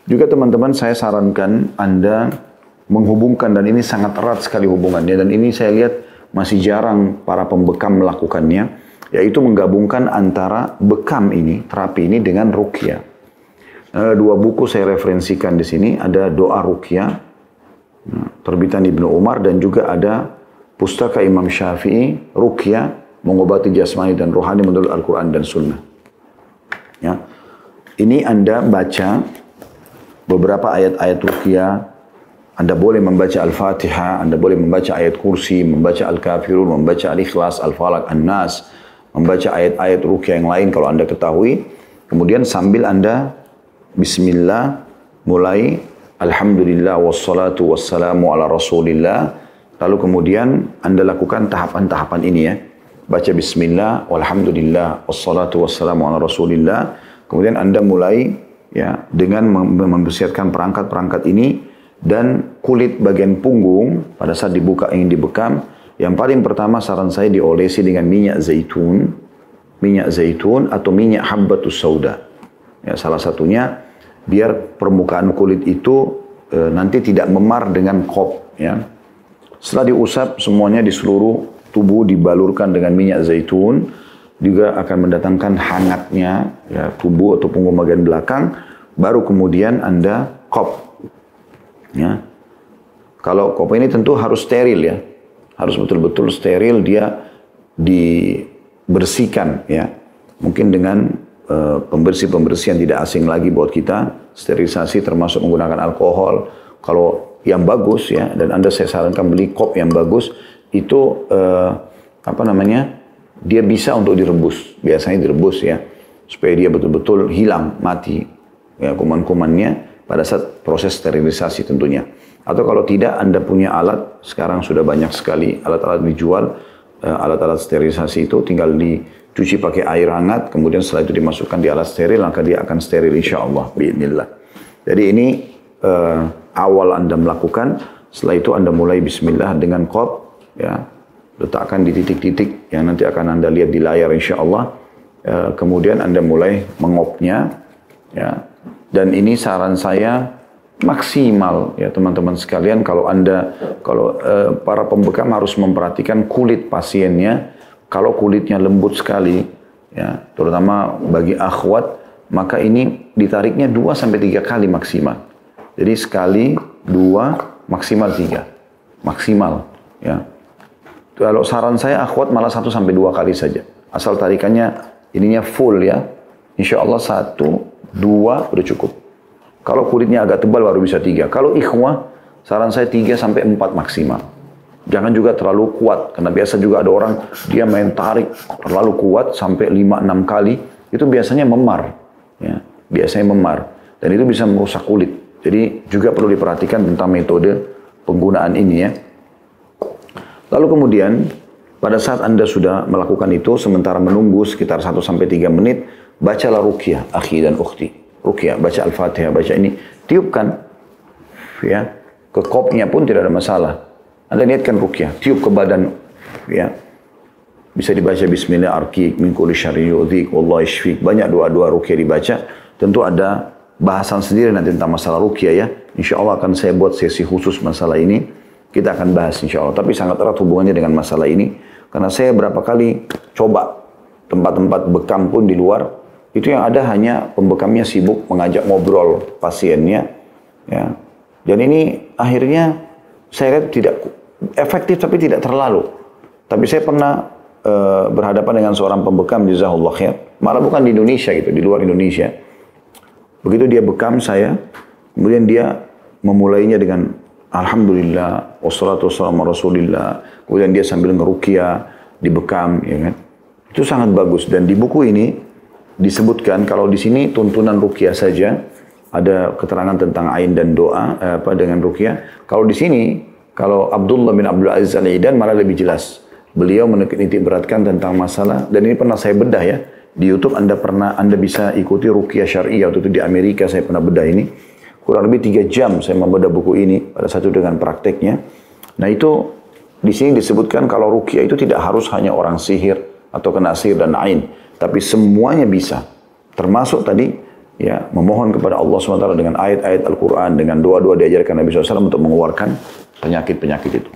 Juga teman-teman saya sarankan Anda menghubungkan, dan ini sangat erat sekali hubungannya, dan ini saya lihat masih jarang para pembekam melakukannya, yaitu menggabungkan antara bekam ini, terapi ini dengan ruqyah. Ada dua buku saya referensikan di sini, ada doa ruqyah, terbitan Ibnu Umar, dan juga ada pustaka Imam Syafi'i, ruqyah, mengobati jasmani dan rohani menurut Al-Quran dan Sunnah. Ya. Ini Anda baca beberapa ayat-ayat ruqyah. Anda boleh membaca Al-Fatihah, Anda boleh membaca ayat kursi, membaca Al-Kafirun, membaca Al-Ikhlas, Al-Falaq, An-Nas, membaca ayat-ayat ruqyah yang lain kalau Anda ketahui. Kemudian sambil Anda Bismillah, mulai Alhamdulillah wassalatu wassalamu ala Rasulillah. Lalu kemudian Anda lakukan tahapan-tahapan ini ya. Baca Bismillah, walhamdulillah, wassalatu wassalamu ala Rasulillah. Kemudian Anda mulai ya dengan mempersiapkan perangkat-perangkat ini. Dan kulit bagian punggung pada saat dibuka ingin dibekam, yang paling pertama saran saya diolesi dengan minyak zaitun atau minyak habbatus sauda. Ya, salah satunya biar permukaan kulit itu nanti tidak memar dengan kop. Ya. Setelah diusap semuanya di seluruh tubuh dibalurkan dengan minyak zaitun, juga akan mendatangkan hangatnya ya, tubuh atau punggung bagian belakang. Baru kemudian Anda kop. Ya. Kalau kop ini tentu harus steril ya, harus betul-betul steril, dia dibersihkan ya, mungkin dengan pembersih-pembersih yang tidak asing lagi buat kita, sterilisasi termasuk menggunakan alkohol. Kalau yang bagus ya, dan Anda saya sarankan beli kop yang bagus itu dia bisa untuk direbus, biasanya direbus ya, supaya dia betul-betul hilang, mati ya kuman-kumannya pada saat proses sterilisasi tentunya. Atau kalau tidak Anda punya alat, sekarang sudah banyak sekali alat-alat dijual, alat-alat sterilisasi itu tinggal dicuci pakai air hangat, kemudian setelah itu dimasukkan di alat steril, maka dia akan steril insyaAllah, bi'idnillah. Jadi ini awal Anda melakukan, setelah itu Anda mulai bismillah dengan qab, ya, letakkan di titik-titik yang nanti akan Anda lihat di layar insyaAllah. Kemudian Anda mulai mengopnya, ya. Dan ini saran saya maksimal ya teman-teman sekalian, kalau para pembekam harus memperhatikan kulit pasiennya. Kalau kulitnya lembut sekali ya, terutama bagi akhwat, maka ini ditariknya 2-3 kali maksimal. Jadi sekali, 2, maksimal 3. Maksimal ya. Kalau saran saya akhwat malah 1-2 kali saja. Asal tarikannya ininya full ya. Insya Allah 1, 2 udah cukup. Kalau kulitnya agak tebal baru bisa 3. Kalau ikhwah, saran saya 3-4 maksimal. Jangan juga terlalu kuat, karena biasa juga ada orang dia main tarik terlalu kuat sampai 5-6 kali, itu biasanya memar. Ya, biasanya memar. Dan itu bisa merusak kulit. Jadi juga perlu diperhatikan tentang metode penggunaan ini ya. Lalu kemudian pada saat Anda sudah melakukan itu, sementara menunggu sekitar 1-3 menit, bacalah ruqyah, akhi dan ukhti. Ruqyah, baca Al-Fatihah, baca ini. Tiupkan. Ya. Ke kopnya pun tidak ada masalah. Anda niatkan ruqyah, tiup ke badan. Ya. Bisa dibaca Bismillah arqik, min kulli syarri yu'dhik, wallahi yashfik. Banyak doa-doa ruqyah dibaca. Tentu ada bahasan sendiri nanti tentang masalah ruqyah ya. Insya Allah akan saya buat sesi khusus masalah ini. Kita akan bahas insya Allah. Tapi sangat erat hubungannya dengan masalah ini. Karena saya berapa kali coba tempat-tempat bekam pun di luar, itu yang ada hanya pembekamnya sibuk mengajak ngobrol pasiennya, ya. Dan ini akhirnya saya lihat tidak efektif, tapi tidak terlalu. Tapi saya pernah berhadapan dengan seorang pembekam, jazahullah khair, malah bukan di Indonesia gitu, di luar Indonesia. Begitu dia bekam saya, kemudian dia memulainya dengan Alhamdulillah, wassalatu wassalamu ala Rasulillah. Kemudian dia sambil ngeruqyah, dibekam, ya kan? Itu sangat bagus. Dan di buku ini disebutkan kalau di sini tuntunan ruqyah saja, ada keterangan tentang ain dan doa dengan ruqyah. Kalau di sini, kalau Abdullah bin Abdul Aziz Al-Idan malah lebih jelas. Beliau menitik beratkan tentang masalah, dan ini pernah saya bedah ya. Di YouTube Anda bisa ikuti ruqyah syar'iyah, waktu itu di Amerika saya pernah bedah ini. Kurang lebih 3 jam saya membedah buku ini pada satu dengan prakteknya. Nah itu di sini disebutkan kalau ruqyah itu tidak harus hanya orang sihir atau kena sihir dan ain, tapi semuanya bisa. Termasuk tadi ya memohon kepada Allah SWT dengan ayat-ayat Al-Quran, dengan doa-doa diajarkan Nabi SAW untuk mengeluarkan penyakit-penyakit itu.